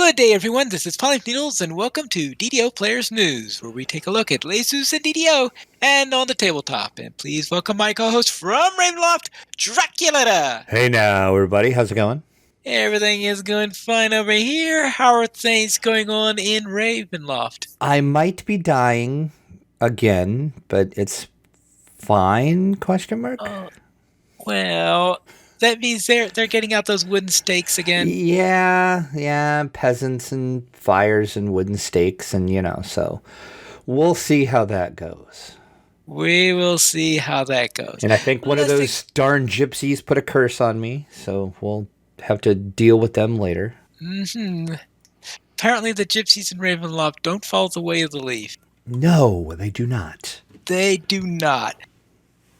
Good day, everyone. This is Polly Needles, and welcome to DDO Players News, where we take a look at Lazus and DDO and on the tabletop. And please welcome my co-host from Ravenloft, Dracula. Hey now, everybody. How's it going? Everything is going fine over here. How are things going on in Ravenloft? I might be dying again, but it's fine, question mark? Well, that means they're getting out those wooden stakes again. Yeah, peasants and fires and wooden stakes and so we'll see how that goes. We will see how that goes. And I think one of those darn gypsies put a curse on me, so we'll have to deal with them later. Apparently the gypsies in Ravenloft don't follow the way of the leaf. No, they do not. They do not.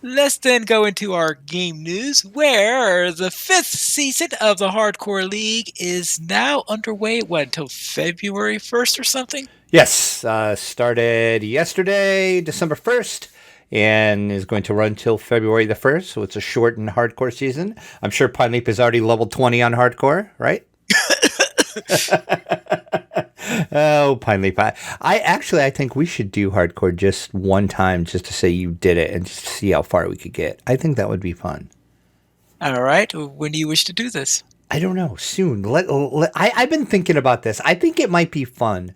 Let's then go into our game news, where the 5th season of the Hardcore League is now underway, until February 1st or something? Yes, started yesterday, December 1st, and is going to run till February the 1st, so it's a shortened Hardcore season. I'm sure Pine Leap is already level 20 on Hardcore, right? Oh, Pine Leap. I think we should do Hardcore just one time just to say you did it and just see how far we could get. I think that would be fun. All right. When do you wish to do this? I don't know. Soon. I've been thinking about this. I think it might be fun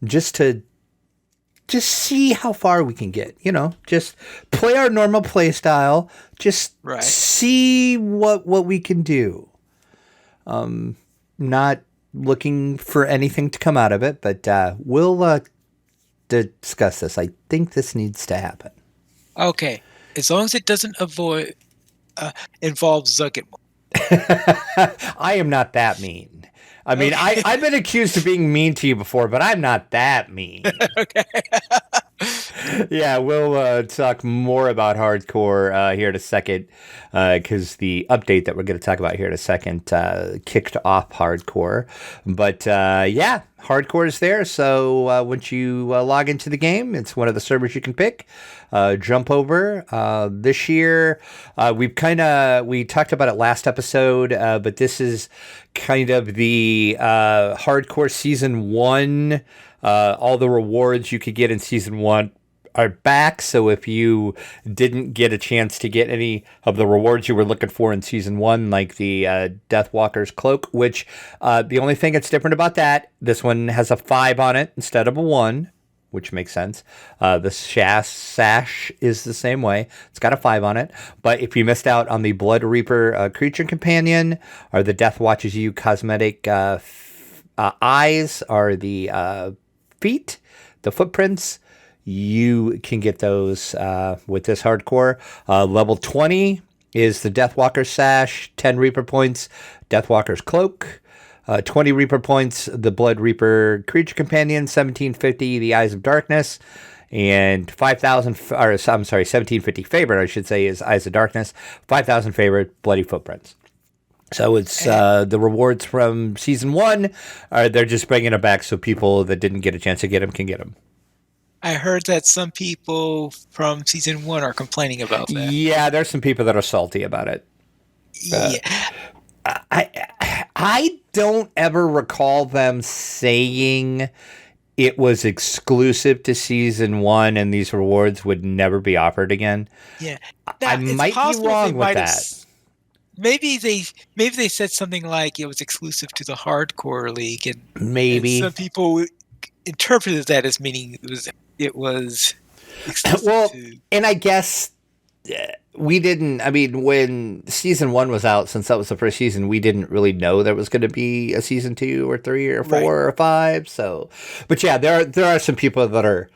just to see how far we can get. Just play our normal play style. Just see what we can do. Not looking for anything to come out of it, but we'll discuss this. I think this needs to happen. Okay, as long as it doesn't involve Zuggett. I am not that mean. I mean, okay. I've been accused of being mean to you before, but I'm not that mean. Okay. Yeah, we'll talk more about Hardcore here in a second, because the update that we're going to talk about here in a second kicked off Hardcore. But yeah, Hardcore is there, so once you log into the game, it's one of the servers you can pick. Jump over. This year, we talked about it last episode, but this is kind of the Hardcore Season 1. All the rewards you could get in Season 1 are back, so if you didn't get a chance to get any of the rewards you were looking for in Season 1, like the Deathwalker's Cloak, which the only thing that's different about that, this one has a 5 on it instead of a 1, which makes sense. The sash is the same way. It's got a 5 on it. But if you missed out on the Blood Reaper Creature Companion, or the Death Watches You cosmetic eyes, or the feet, the footprints, you can get those with this Hardcore. Level 20 is the Deathwalker's Sash, 10 Reaper points, Deathwalker's Cloak, 20 Reaper points, the Blood Reaper Creature Companion, 1750, the Eyes of Darkness, and 1750 favorite, I should say, is Eyes of Darkness, 5,000 favorite, Bloody Footprints. So it's the rewards from Season 1, they're just bringing it back so people that didn't get a chance to get them can get them. I heard that some people from Season 1 are complaining about that. Yeah, there's some people that are salty about it. Yeah. I don't ever recall them saying it was exclusive to Season 1 and these rewards would never be offered again. Yeah. Now, I might be wrong with that. Maybe they said something like it was exclusive to the Hardcore League, and maybe some people interpreted that as meaning it was exclusive to... And I guess we didn't. I mean, when Season 1 was out, since that was the first season, we didn't really know there was going to be a Season 2 or 3 or 4 or 5. So, but yeah, there are some people that are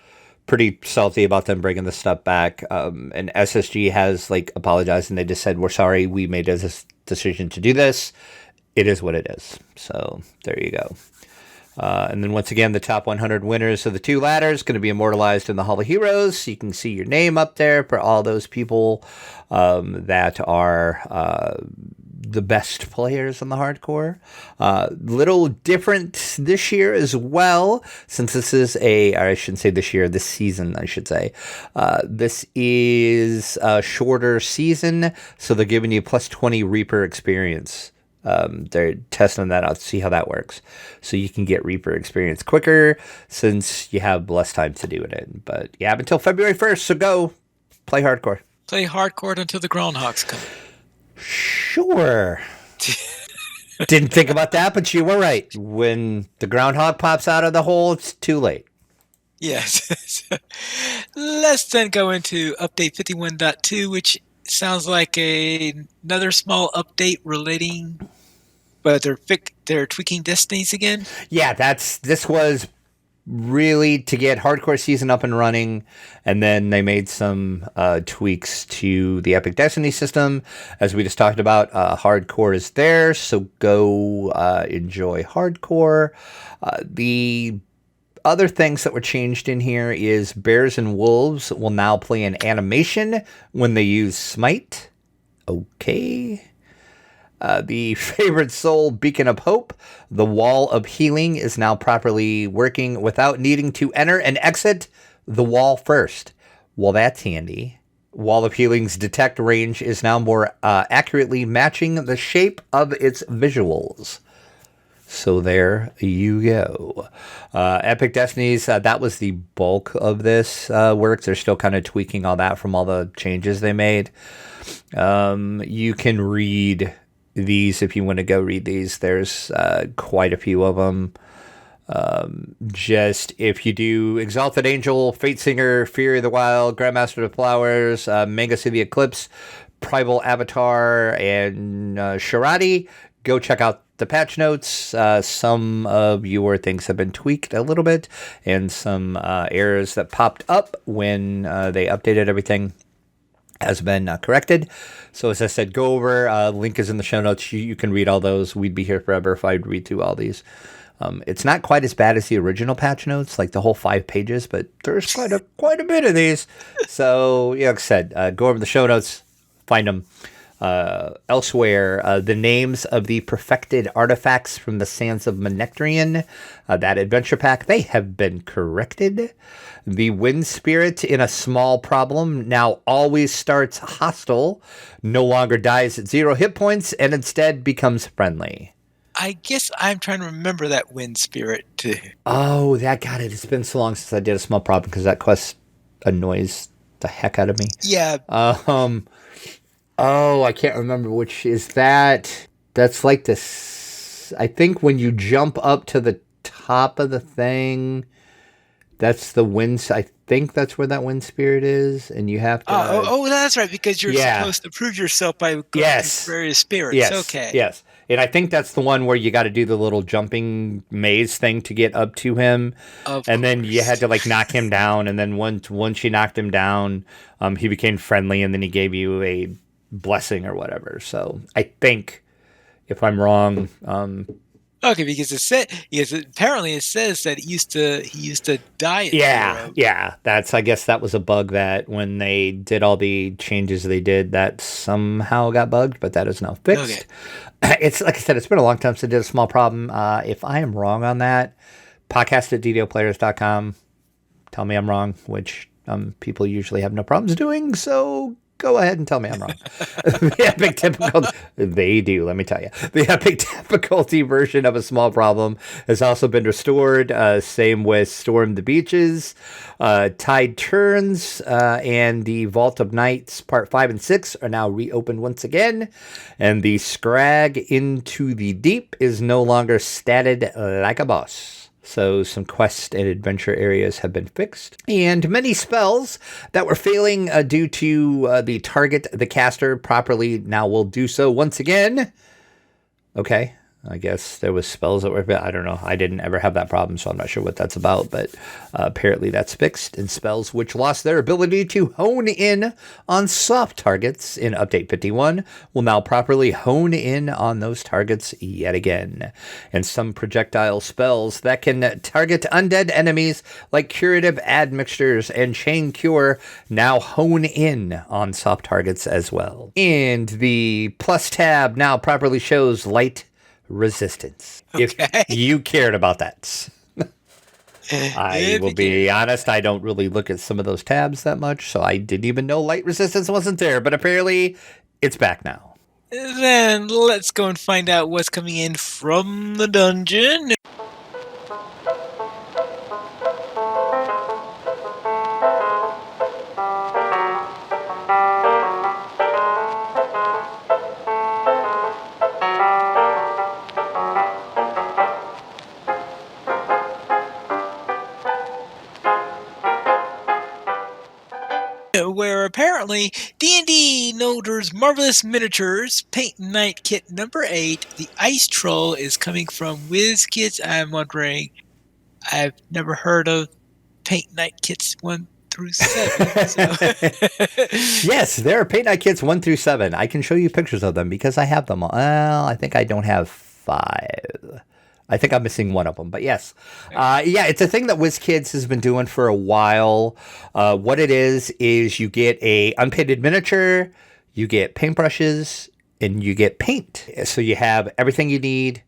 pretty salty about them bringing the stuff back. And SSG has apologized, and they just said, "We're sorry, we made this decision to do this. It is what it is." So there you go. And then once again, the top 100 winners of the 2 ladders going to be immortalized in the Hall of Heroes. So you can see your name up there for all those people that are the best players in the Hardcore. Little different this year as well, since this is I shouldn't say this year, this season, I should say. This is a shorter season, so they're giving you plus 20 Reaper experience They're testing that out to see how that works. So you can get Reaper experience quicker since you have less time to do it in. But you have until February 1st, so go play hardcore. Play hardcore until the groundhogs come. Sure. Didn't think about that, but you were right. When the groundhog pops out of the hole, it's too late. Yes. Let's then go into update 51.2, which sounds like another small update relating, but they're tweaking destinies again. Yeah, this was really to get hardcore season up and running, and then they made some tweaks to the Epic Destiny system. As we just talked about, hardcore is there, so go enjoy hardcore. The other things that were changed in here is bears and wolves will now play an animation when they use smite. Okay. The favorite soul beacon of hope, the wall of healing, is now properly working without needing to enter and exit the wall first. Well, that's handy. Wall of healing's detect range is now more accurately matching the shape of its visuals. So there you go. Epic Destinies, that was the bulk of this work. They're still kind of tweaking all that from all the changes they made. You can read these if you want to go read these. There's quite a few of them. Just if you do Exalted Angel, Fate Singer, Fury of the Wild, Grandmaster of the Flowers, Manga City Eclipse, Primal Avatar, and Sharadi, go check out the patch notes. Some of your things have been tweaked a little bit, and some errors that popped up when they updated everything has been corrected. So as I said, go over. Link is in the show notes. You can read all those. We'd be here forever if I'd read through all these. It's not quite as bad as the original patch notes, like the whole 5 pages, but there's quite a bit of these. So, yeah, like I said, go over the show notes, find them. Elsewhere, the names of the perfected artifacts from the Sands of Manectrian, that adventure pack, they have been corrected. The wind spirit in a small problem now always starts hostile, no longer dies at 0 hit points, and instead becomes friendly. I guess I'm trying to remember that wind spirit too. Oh, that got it. It's been so long since I did a small problem because that quest annoys the heck out of me. Yeah. Oh, I can't remember which is that. That's like this. I think when you jump up to the top of the thing, that's the wind. I think that's where that wind spirit is, and you have to. Oh, that's right, because you're supposed to prove yourself by going through various spirits. Yes. Okay. Yes. And I think that's the one where you got to do the little jumping maze thing to get up to him. Then you had to like knock him down. And then once you knocked him down, he became friendly, and then he gave you a blessing or whatever. So I think, if I'm wrong, okay, because apparently it says that he used to die. Yeah. I guess that was a bug that when they did all the changes they did, that somehow got bugged, but that is now fixed. Okay. It's like I said, it's been a long time since I did a small problem. If I am wrong on that, podcast at ddoplayers.com. Tell me I'm wrong, which people usually have no problems doing. So go ahead and tell me I'm wrong. The epic difficulty, they do, let me tell you. The epic difficulty version of a small problem has also been restored. Same with Storm the Beaches, Tide Turns, and the Vault of Nights Part 5 and 6 are now reopened once again. And the Scrag Into the Deep is no longer statted like a boss. So some quest and adventure areas have been fixed. And many spells that were failing due to the target the caster properly now will do so once again. Okay. I guess there was spells that were, I don't know. I didn't ever have that problem, so I'm not sure what that's about. But apparently that's fixed. And spells which lost their ability to hone in on soft targets in Update 51 will now properly hone in on those targets yet again. And some projectile spells that can target undead enemies like Curative Admixtures and Chain Cure now hone in on soft targets as well. And the plus tab now properly shows light resistance. Okay. If you cared about that. I will be honest, I don't really look at some of those tabs that much, so I didn't even know light resistance wasn't there, but apparently it's back now. Then let's go and find out what's coming in from the dungeon. Where apparently D&D Noldor's Marvelous Miniatures Paint Night Kit number 8, the Ice Troll, is coming from WizKids. I'm wondering, I've never heard of Paint Night Kits 1 through 7. So. Yes, there are Paint Night Kits 1 through 7. I can show you pictures of them because I have them. Well, I think I don't have 5. I think I'm missing one of them, but yes. Yeah, it's a thing that WizKids has been doing for a while. What it is you get a unpainted miniature, you get paintbrushes, and you get paint. So you have everything you need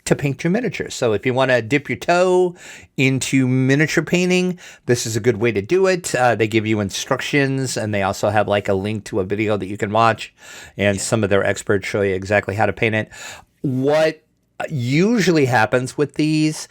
to paint your miniature. So if you want to dip your toe into miniature painting, this is a good way to do it. They give you instructions, and they also have like a link to a video that you can watch, and some of their experts show you exactly how to paint it. What usually happens with these,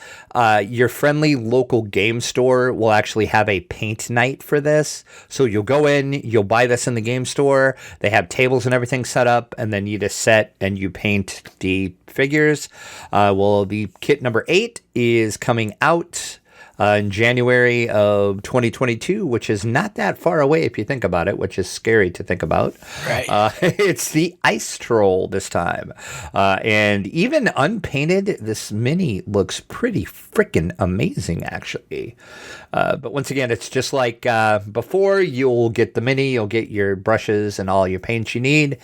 your friendly local game store will actually have a paint night for this. So you'll go in, you'll buy this in the game store. They have tables and everything set up, and then you just set and you paint the figures. Well, the kit number 8 is coming out in January of 2022, which is not that far away if you think about it, which is scary to think about. Right. It's the Ice Troll this time. And even unpainted, this mini looks pretty freaking amazing, actually. But once again, it's just like before. You'll get the mini, you'll get your brushes and all your paints you need,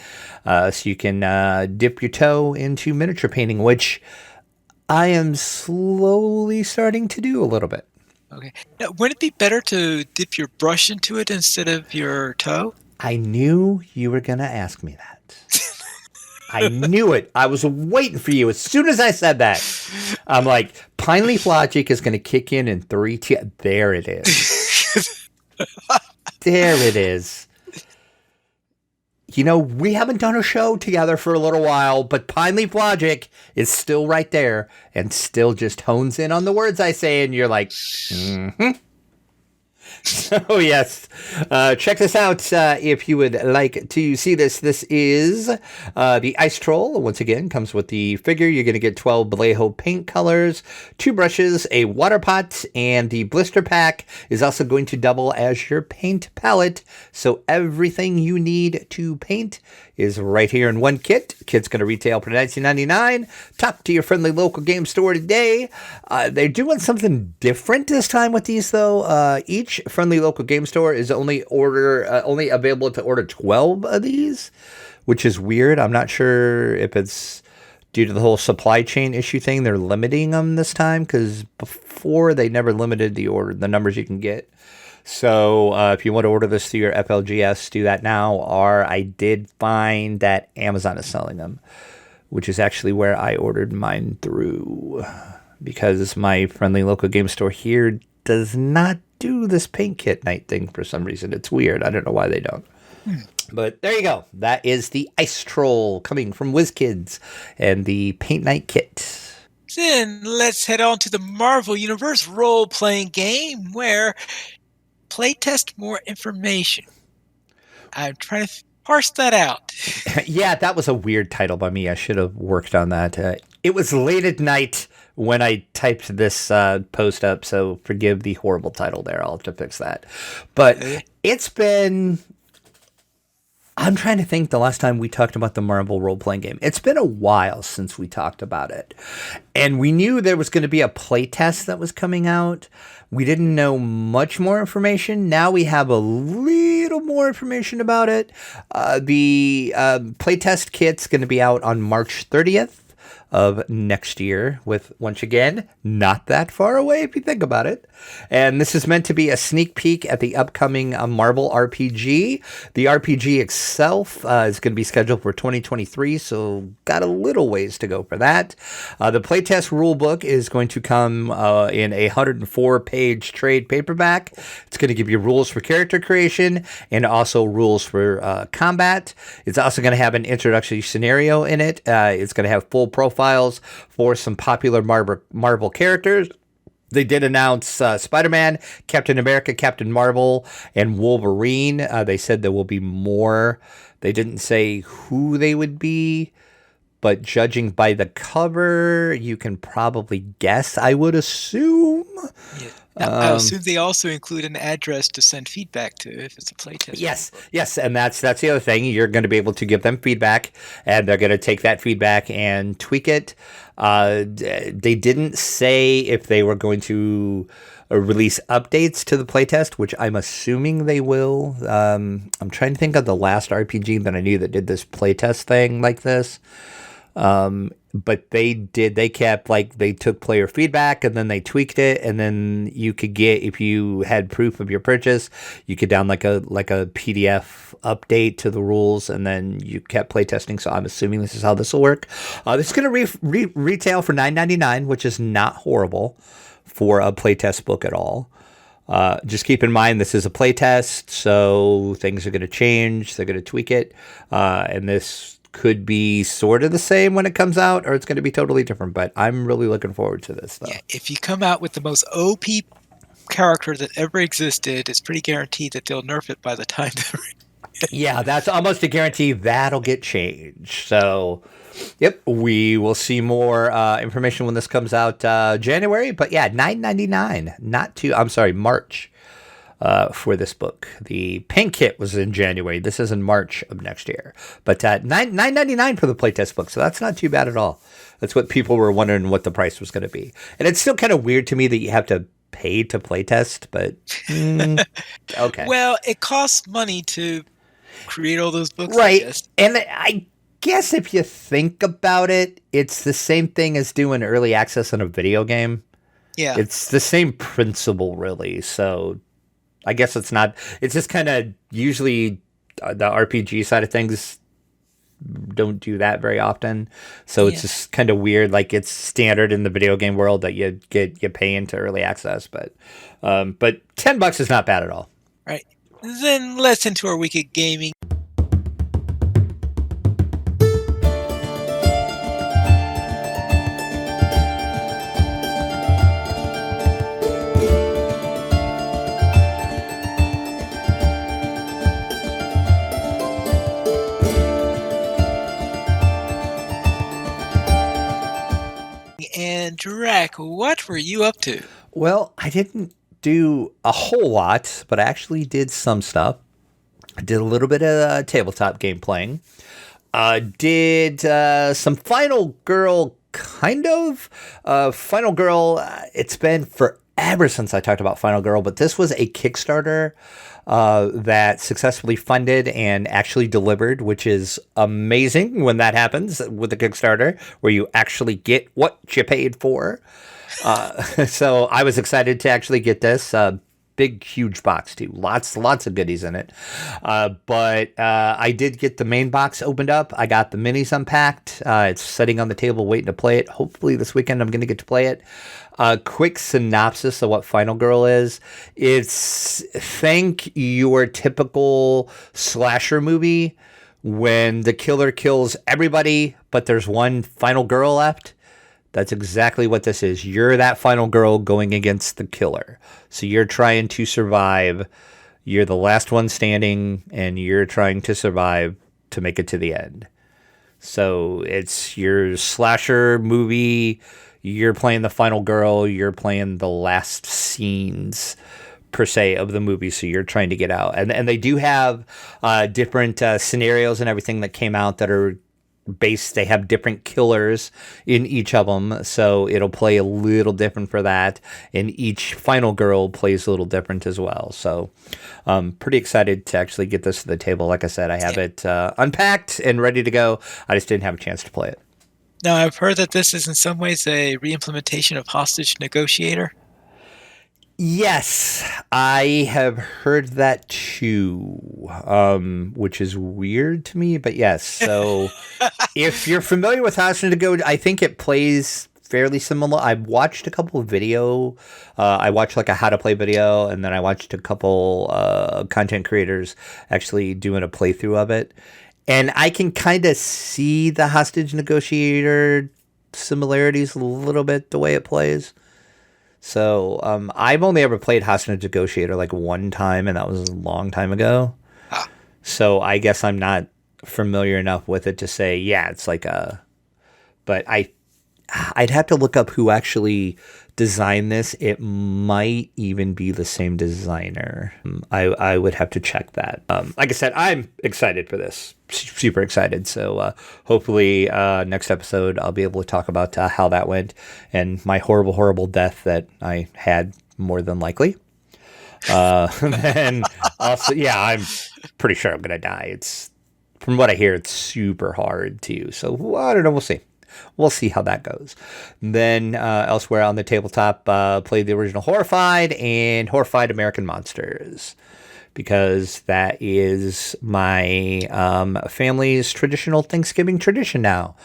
so you can dip your toe into miniature painting, which I am slowly starting to do a little bit. Okay. Now, wouldn't it be better to dip your brush into it instead of your toe? I knew you were going to ask me that. I knew it. I was waiting for you. As soon as I said that, I'm like, Pine Leaf Logic is going to kick in 3, 2. There it is. There it is. You know, we haven't done a show together for a little while, but Pine Leaf Logic is still right there and still just hones in on the words I say, and you're like, mm-hmm. So, yes, check this out if you would like to see this. This is the Ice Troll. Once again, comes with the figure. You're going to get 12 Vallejo paint colors, 2 brushes, a water pot, and the blister pack is also going to double as your paint palette. So everything you need to paint is right here in one kit. Kit's going to retail for $19.99. Talk to your friendly local game store today. They're doing something different this time with these, though. Each friendly local game store is only available to order 12 of these, which is weird. I'm not sure if it's due to the whole supply chain issue thing. They're limiting them this time, because before they never limited the numbers you can get. So if you want to order this through your FLGS, do that now. Or I did find that Amazon is selling them, which is actually where I ordered mine through, because my friendly local game store here does not do this paint kit night thing for some reason. It's weird. I don't know why they don't. But there you go. That is the Ice Troll coming from WizKids and the paint night kit. Then let's head on to the Marvel Universe role-playing game, where playtest more information. I'm trying to parse that out. Yeah, that was a weird title by me. I should have worked on that. It was late at night when I typed this post up, so forgive the horrible title there. I'll have to fix that. But it's been... I'm trying to think the last time we talked about the Marvel role-playing game. It's been a while since we talked about it. And we knew there was going to be a playtest that was coming out. We didn't know much more information. Now we have a little more information about it. The playtest kit's going to be out on March 30th. of next year, with, once again, not that far away if you think about it. And this is meant to be a sneak peek at the upcoming Marvel RPG. The RPG itself is going to be scheduled for 2023, so got a little ways to go for that. The playtest rulebook is going to come in a 104-page trade paperback. It's going to give you rules for character creation and also rules for combat. It's also going to have an introductory scenario in it. It's going to have full profiles for some popular Marvel characters. They did announce Spider-Man, Captain America, Captain Marvel, and Wolverine. They said there will be more. They didn't say who they would be, but judging by the cover, you can probably guess, I would assume. Yeah. Now, I assume they also include an address to send feedback to if it's a playtest. Yes, and that's the other thing. You're going to be able to give them feedback, and they're going to take that feedback and tweak it. They didn't say if they were going to release updates to the playtest, which I'm assuming they will. I'm trying to think of the last RPG that I knew that did this playtest thing like this. But they kept, like, they took player feedback and then they tweaked it, and then you could get, if you had proof of your purchase, you could down like a PDF update to the rules, and then you kept playtesting. So I'm assuming this is how this will work. This is going to retail for $9.99, which is not horrible for a playtest book at all. Just keep in mind, this is a playtest, so things are going to change. They're going to tweak it. And this could be sort of the same when it comes out, or it's going to be totally different. But I'm really looking forward to this, though. Yeah, if you come out with the most OP character that ever existed, it's pretty guaranteed that they'll nerf it by the time they're... Yeah, that's almost a guarantee that'll get changed. So, yep, we will see more information when this comes out January. But yeah, $9.99, March for this book. The pink kit was in January. This is in March of next year. But $9.99 for the playtest book, so that's not too bad at all. That's what people were wondering what the price was going to be. And it's still kind of weird to me that you have to pay to playtest, but okay. Well, it costs money to create all those books. Right. And I guess if you think about it, it's the same thing as doing early access on a video game. Yeah. It's the same principle, really. So I guess it's not, it's just kind of usually the RPG side of things don't do that very often. So it's just kind of weird. Like, it's standard in the video game world that you pay into early access, but $10 is not bad at all. Right. Then let's into our week of gaming. And Drac, what were you up to? Well, I didn't do a whole lot, but I actually did some stuff. I did a little bit of tabletop game playing. Did some Final Girl, kind of. Final Girl, it's been forever since I talked about Final Girl, but this was a Kickstarter that successfully funded and actually delivered, which is amazing when that happens with a Kickstarter, where you actually get what you paid for. So I was excited to actually get this. Big, huge box, too. Lots of goodies in it. But I did get the main box opened up. I got the minis unpacked. It's sitting on the table waiting to play it. Hopefully this weekend I'm going to get to play it. Quick synopsis of what Final Girl is. It's, think your typical slasher movie when the killer kills everybody, but there's one final girl left. That's exactly what this is. You're that final girl going against the killer. So you're trying to survive. You're the last one standing, and you're trying to survive to make it to the end. So it's your slasher movie. You're playing the final girl. You're playing the last scenes, per se, of the movie. So you're trying to get out. And they do have different scenarios and everything that came out that are based. They have different killers in each of them, so it'll play a little different for that, and each final girl plays a little different as well. So pretty excited to actually get this to the table. Like I said, I have it unpacked and ready to go. I just didn't have a chance to play it. Now, I've heard that this is in some ways a reimplementation of Hostage Negotiator. Yes, I have heard that too, which is weird to me, but yes. So if you're familiar with Hostage to Go, I think it plays fairly similar. I watched a couple of video. I watched like a how to play video, and then I watched a couple content creators actually doing a playthrough of it. And I can kind of see the Hostage Negotiator similarities a little bit the way it plays. So I've only ever played Hostage Negotiator like one time, and that was a long time ago. Ah, So I guess I'm not familiar enough with it to say, yeah, it's like a. But I'd have to look up who actually designed this. It might even be the same designer. I would have to check that. Like I said, I'm excited for this. Super excited. So hopefully next episode I'll be able to talk about how that went and my horrible, horrible death that I had more than likely. And also, yeah, I'm pretty sure I'm gonna die. It's from what I hear, it's super hard too. So I don't know. We'll see. We'll see how that goes. Then elsewhere on the tabletop, played the original Horrified and Horrified American Monsters because that is my family's traditional Thanksgiving tradition now.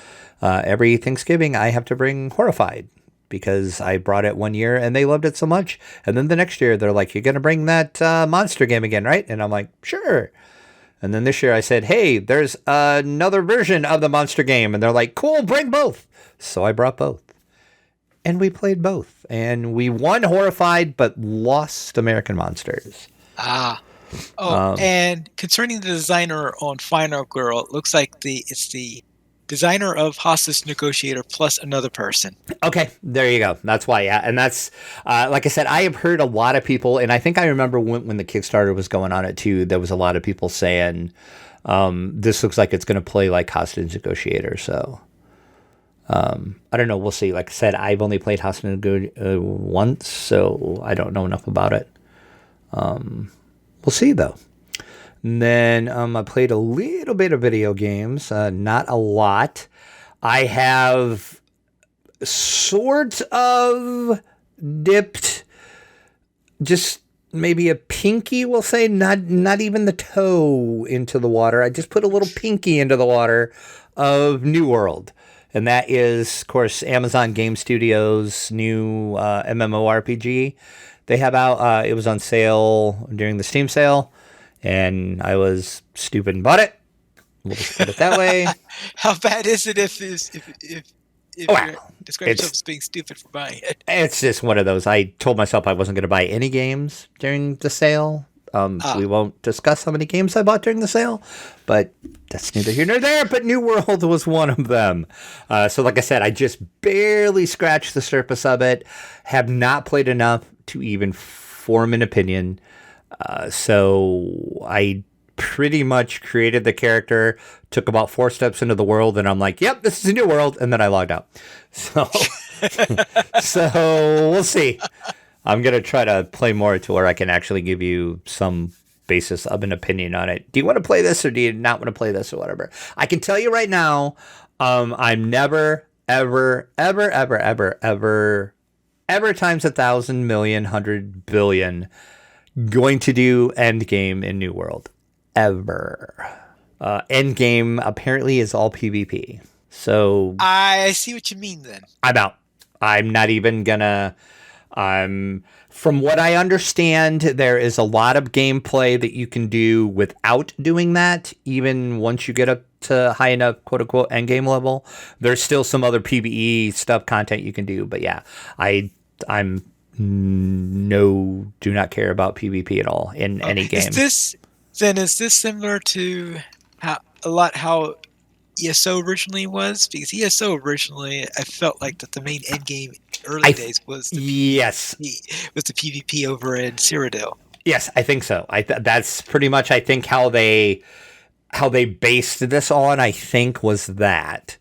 Every Thanksgiving, I have to bring Horrified because I brought it one year and they loved it so much. And then the next year, they're like, "You're going to bring that monster game again, right?" And I'm like, "Sure." And then this year I said, "Hey, there's another version of the monster game." And they're like, "Cool, bring both." So I brought both. And we played both. And we won Horrified, but lost American Monsters. ah. Oh, and concerning the designer on Final Girl, it looks like it's the designer of Hostage Negotiator plus another person. Okay, there you go. That's why, yeah. And that's, like I said, I have heard a lot of people, and I think I remember when the Kickstarter was going on it too, there was a lot of people saying, this looks like it's going to play like Hostage Negotiator. So, I don't know. We'll see. Like I said, I've only played Hostage Negotiator once, so I don't know enough about it. We'll see, though. And then I played a little bit of video games, not a lot. I have sort of dipped just maybe a pinky, we'll say, not even the toe into the water. I just put a little pinky into the water of New World. And that is, of course, Amazon Game Studios' new MMORPG. They have out, it was on sale during the Steam sale, and I was stupid and bought it. We'll just put it that way. How bad is it if Well, you describe yourself as being stupid for buying it? It's just one of those. I told myself I wasn't going to buy any games during the sale. We won't discuss how many games I bought during the sale, but that's neither here nor there. But New World was one of them. So like I said, I just barely scratched the surface of it. Have not played enough to even form an opinion. So I pretty much created the character, took about 4 steps into the world, and I'm like, "Yep, this is a new world," and then I logged out. So, so we'll see. I'm gonna try to play more to where I can actually give you some basis of an opinion on it. Do you want to play this or do you not want to play this or whatever? I can tell you right now, I'm never, ever, ever, ever, ever, ever, ever times 1,000 million, 100 billion going to do Endgame in New World. Ever. Endgame apparently is all PvP. So I see what you mean then. I'm out. I'm not even gonna. From what I understand, there is a lot of gameplay that you can do without doing that. Even once you get up to high enough, quote unquote, endgame level, there's still some other PvE stuff content you can do. But yeah, I'm do not care about PvP at all in any game. Is this similar to how ESO originally was? Because ESO originally, I felt like that the main end game early days was the PvP over in Cyrodiil. Yes, I think so. That's pretty much I think how they based this on. I think was that.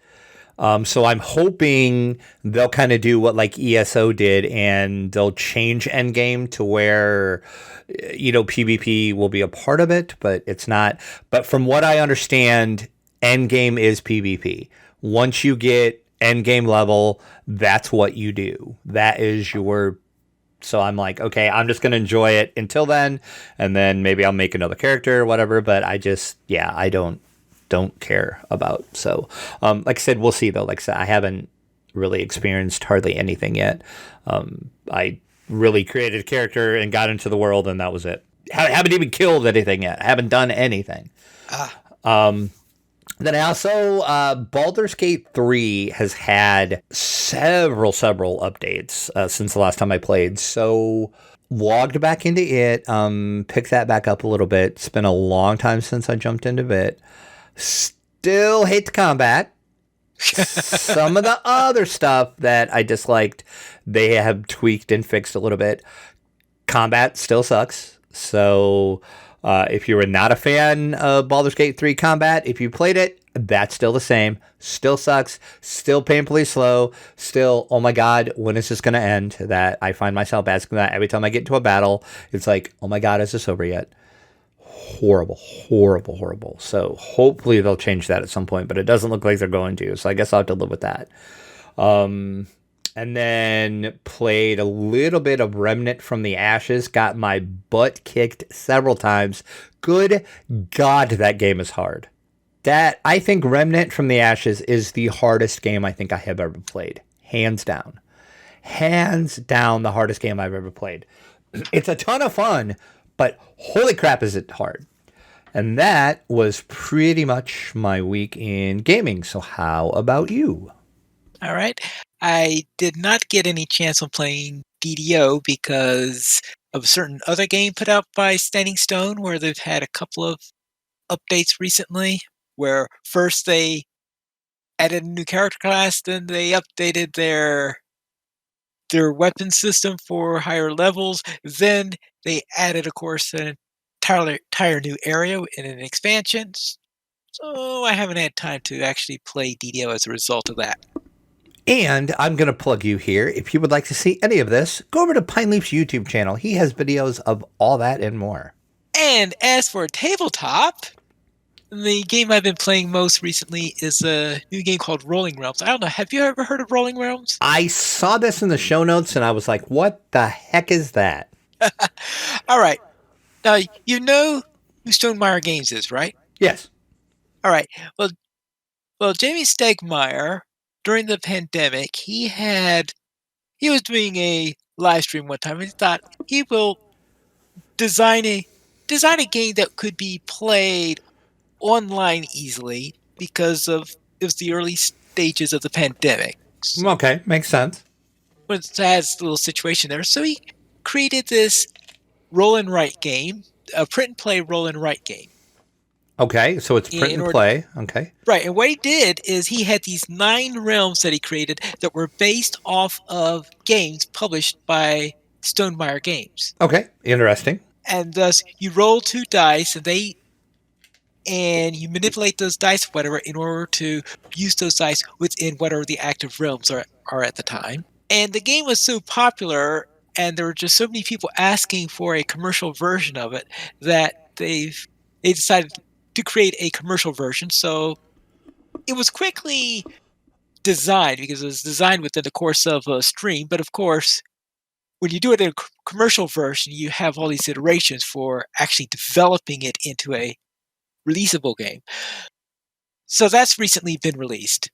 So I'm hoping they'll kind of do what like ESO did, and they'll change Endgame to where PvP will be a part of it, but it's not. But from what I understand, Endgame is PvP. Once you get end game level. That's what you do. That is your. So I'm like, okay, I'm just gonna enjoy it until then, and then maybe I'll make another character or whatever. But I just, yeah, I don't care about. So, like I said, we'll see though. Like I said, I haven't really experienced hardly anything yet. I really created a character and got into the world, and that was it. Haven't even killed anything yet. I haven't done anything. Ah, Then I also, Baldur's Gate 3 has had several updates since the last time I played. So logged back into it, picked that back up a little bit. It's been a long time since I jumped into it. Still hate the combat. Some of the other stuff that I disliked, they have tweaked and fixed a little bit. Combat still sucks. So if you were not a fan of Baldur's Gate 3 combat, if you played it, that's still the same. Still sucks. Still painfully slow. Still, oh my God, when is this going to end? That I find myself asking that every time I get into a battle. It's like, oh my God, is this over yet? Horrible. So hopefully they'll change that at some point, but it doesn't look like they're going to. So I guess I'll have to live with that. And then played a little bit of Remnant from the Ashes. Got my butt kicked several times. Good God, that game is hard. That I think Remnant from the Ashes is the hardest game I think I have ever played. Hands down. Hands down the hardest game I've ever played. It's a ton of fun, but holy crap is it hard. And that was pretty much my week in gaming. So how about you? all right. I did not get any chance on playing DDO because of a certain other game put out by Standing Stone, where they've had a couple of updates recently. Where first they added a new character class, then they updated their weapon system for higher levels. Then they added, of course, an entire new area in an expansion. So I haven't had time to actually play DDO as a result of that. And I'm going to plug you here. If you would like to see any of this, go over to Pineleaf's YouTube channel. He has videos of all that and more. And as for tabletop, the game I've been playing most recently is a new game called Rolling Realms. I don't know, have you ever heard of Rolling Realms? I saw this in the show notes and I was like, what the heck is that? All right. Now, you know who Stonemeyer Games is, right? Yes. All right. Well, Jamie Stegmaier, during the pandemic, he was doing a live stream one time and he thought he will design a design a game that could be played online easily because of it was the early stages of the pandemic. Okay, makes sense. It has a little situation there. So he created this roll and write game, a print and play roll and write game. Okay, so it's print and play. Okay. Right, and what he did is he had these 9 realms that he created that were based off of games published by Stonemeyer Games. Okay, interesting. And thus, you roll 2 dice, and you manipulate those dice, whatever, in order to use those dice within whatever the active realms are at the time. And the game was so popular, and there were just so many people asking for a commercial version of it that they decided to create a commercial version. So it was quickly designed because it was designed within the course of a stream. But of course, when you do it in a commercial version, you have all these iterations for actually developing it into a releasable game. So that's recently been released.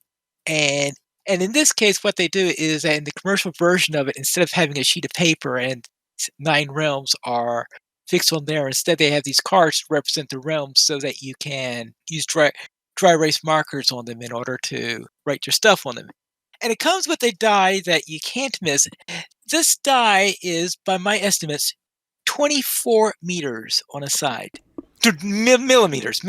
And in this case, what they do is that in the commercial version of it, instead of having a sheet of paper and 9 realms are fixed on there, instead they have these cards to represent the realms so that you can use dry erase markers on them in order to write your stuff on them. And it comes with a die that you can't miss. This die is, by my estimates, 24 meters on a side. Millimeters.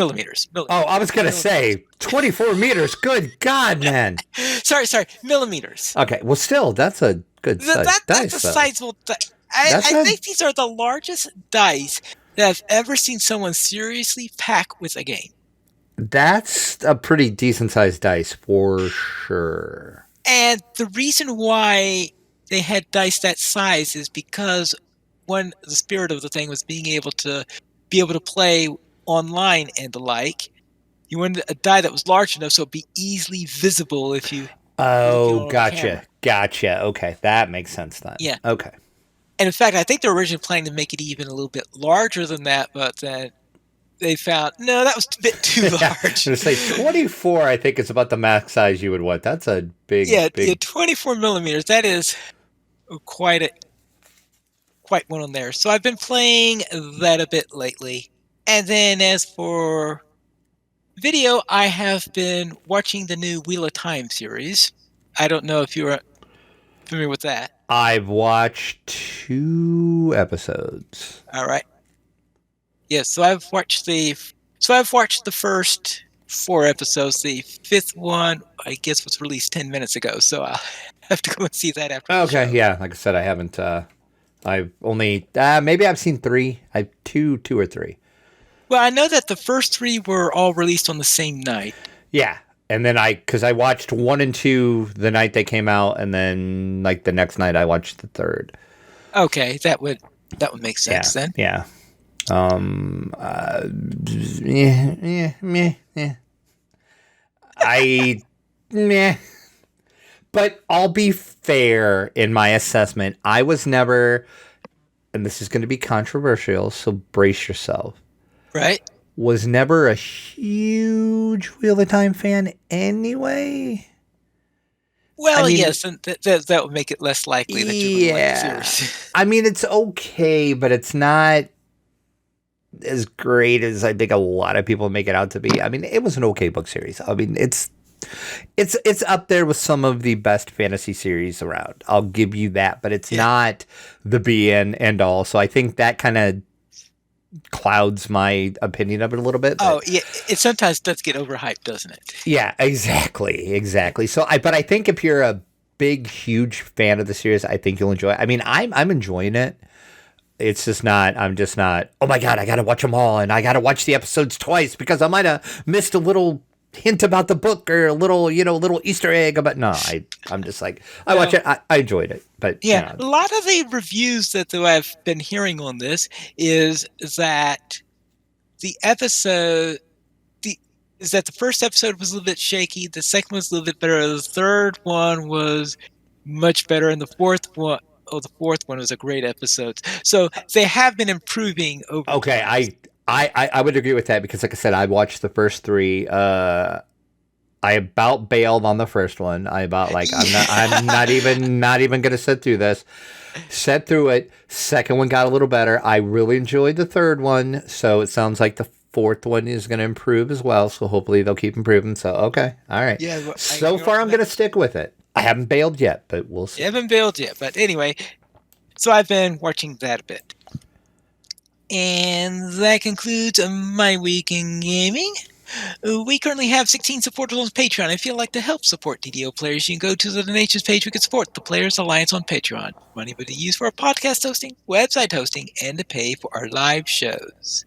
Oh, I was going to say 24 meters. Good God, man. Sorry, millimeters. Okay, well, still, that's a good size dice. That's a sizable dice. I think these are the largest dice that I've ever seen someone seriously pack with a game. That's a pretty decent sized dice for sure. And the reason why they had dice that size is because the spirit of the thing was being able to play online and the like. You wanted a die that was large enough so it'd be easily visible if you looking Oh, on the camera. gotcha. Okay, that makes sense then. Yeah. Okay. And in fact, I think they were originally planning to make it even a little bit larger than that, but then they found, no, that was a bit too Yeah, I'm large. gonna say 24. I think is about the max size you would want. That's a Yeah, big. 24 millimeters. That is quite a quite one on there. So I've been playing that a bit lately. And then as for video, I have been watching the new Wheel of Time series. I don't know if you're familiar with that. I've watched 2 episodes. All right. Yes, so I've watched the first 4 episodes. The fifth one, I guess, was released 10 minutes ago. So I'll have to go and see that after the Okay, show. yeah. Like I said, I haven't. I've only maybe I've seen 3. I two or 3. Well, I know that the first 3 were all released on the same night. Yeah, and then because I watched 1 and 2 the night they came out, and then like the next night I watched the third. Okay, that would make sense then. Yeah. Meh. I meh. But I'll be fair in my assessment. I was never, and this is going to be controversial, so brace yourself. Right? Was never a huge Wheel of Time fan anyway. Well, I mean, yes, and that would make it less likely that you're going to like the series. I mean, it's okay, but it's not as great as I think a lot of people make it out to be. I mean, it was an okay book series. I mean, it's up there with some of the best fantasy series around. I'll give you that, but it's not the be and end all. So I think that kind of clouds my opinion of it a little bit. Oh, yeah, it sometimes does get overhyped, doesn't it? Yeah, exactly. So but I think if you're a big, huge fan of the series, I think you'll enjoy it. I mean, I'm enjoying it. It's just not. I'm just not. Oh my god, I got to watch them all, and I got to watch the episodes twice because I might have missed a little hint about the book or a little Easter egg about. No, I'm just like I watch it. I enjoyed it, but yeah, a lot of the reviews that I've been hearing on this is that the first episode was a little bit shaky, the second was a little bit better, the third one was much better, and the fourth one was a great episode. So they have been improving over. Okay, time. I would agree with that because, like I said, I watched the first 3. I about bailed on the first one. I'm not even gonna sit through this. Sat through it. Second one got a little better. I really enjoyed the third one. So it sounds like the fourth one is gonna improve as well. So hopefully they'll keep improving. So okay, all right. Yeah. Well, so far, I'm gonna stick with it. I haven't bailed yet, but we'll see. I haven't bailed yet, but anyway. So I've been watching that a bit. And that concludes my week in gaming. We currently have 16 supporters on Patreon. If you'd like to help support DDO players, you can go to the donations page. We can support the Players Alliance on Patreon. Money will be used for our podcast hosting, website hosting, and to pay for our live shows.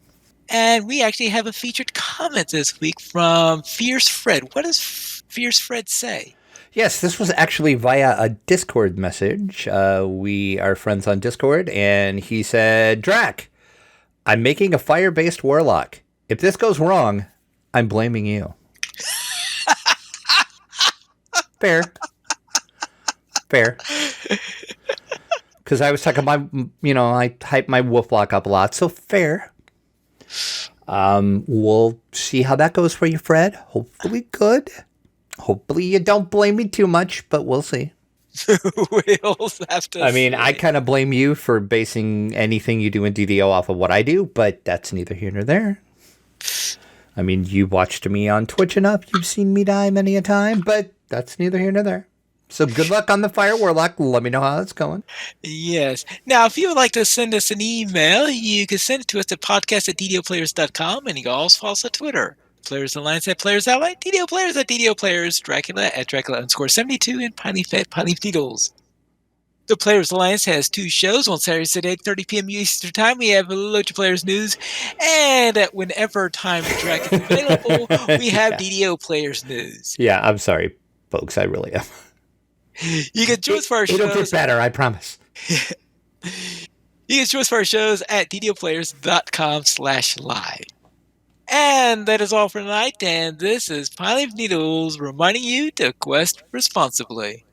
And we actually have a featured comment this week from Fierce Fred. What does Fierce Fred say? Yes, this was actually via a Discord message. We are friends on Discord, and he said, Drac, I'm making a fire-based warlock. If this goes wrong, I'm blaming you. Fair. Because I was talking about, I hype my wolflock up a lot, so fair. We'll see how that goes for you, Fred. Hopefully good. Hopefully you don't blame me too much, but we'll see. We'll have to see. I kind of blame you for basing anything you do in DDO off of what I do, but that's neither here nor there. I mean, you've watched me on Twitch enough. You've seen me die many a time, but that's neither here nor there. So good luck on the Fire Warlock. Let me know how it's going. Yes. Now, if you would like to send us an email, you can send it to us at podcast@ddoplayers.com, and you can also follow us on Twitter. Players Alliance at Players Ally, DDO Players at DDO Players, Dracula at Dracula_72, and Piney Fat Piney Needles. The Players Alliance has 2 shows on Saturdays at 8:30 p.m. Eastern Time. We have Loja Players News, and at whenever time the Drac is available, we have DDO Players News. Yeah, I'm sorry, folks. I really am. You can join us for our shows. It'll get better, I promise. You can join us for our shows at ddoplayers.com/live. And that is all for tonight. And this is Pine Leaf Needles reminding you to quest responsibly.